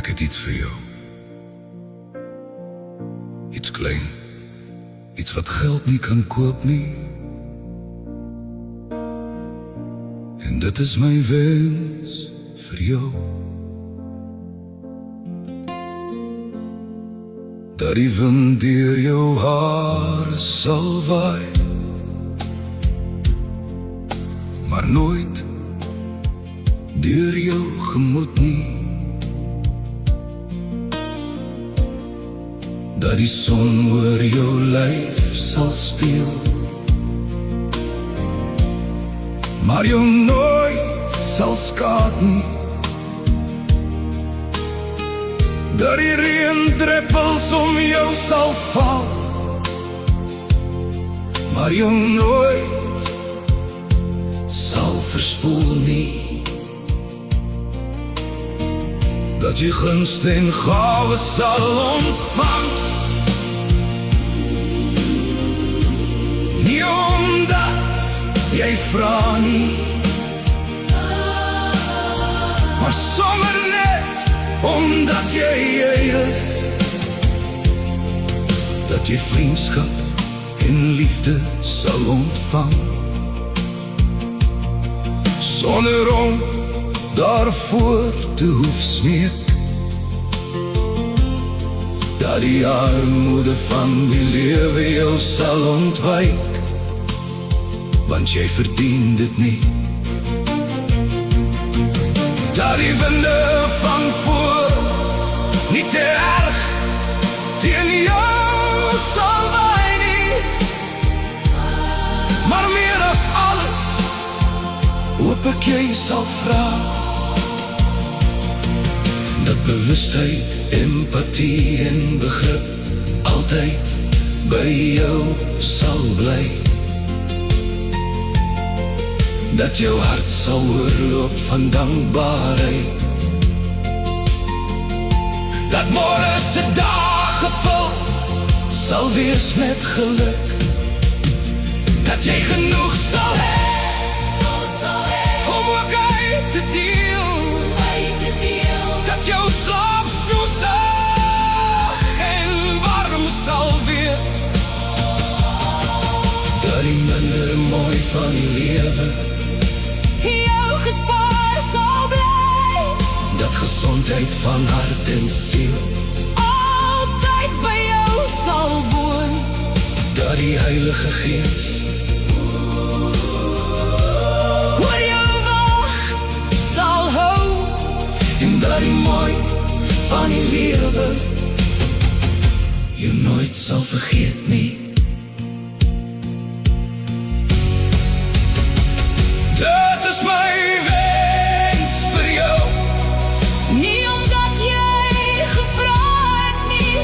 Ek het iets vir jou. Iets klein. Iets wat geld nie kan koop nie. En dit is my wens vir jou. Dat die wind deur jou hare sal waai, maar nooit deur jou gemoed nie. Dat die son oor jou lyf sal speel, maar jou nooit sal skaad nie. Dat die reendruppels om jou sal val, maar jou nooit sal verspoel nie. Dat jy gunst en gawe sal ontvang, nie omdat jy vra nie, maar sommer net omdat jy is. Dat jy vriendskap en liefde sal ontvang, sonder om daarvoor te hoef smeek. Dat die armoede van die lewe jou sal ontwyk, want jy verdien dit nie. Dat die winde van voor nie te erg teen jou sal waai nie, maar meer as alles hoop ek jy sal vra. Dat bewustheid, empathie en begrip altyd by jou sal bly. Dat jou hart sal oorloop van dankbaarheid. Dat môre se dag gevul sal wees met geluk. Dat jy genoeg sal hê om ook uit te deel. Dat jou slaap snoesig en warm sal wees. Dat die minder mooi van die lewe jou gespaar sal bly. Dat gesondheid van hart en siel altyd by jou sal woon. Dat die Heilige Gees oor jou wag sal hou. En dat die mooi van die lewe jou nooit sal vergeet nie. Dit is my wens vir jou, nie omdat jy gevra het nie,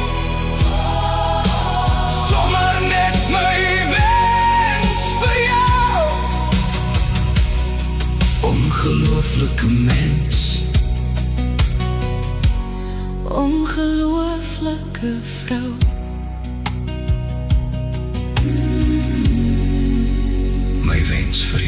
sommer net my wens vir jou. Ongelooflike mens, ongelooflike vrou. My wens vir jou.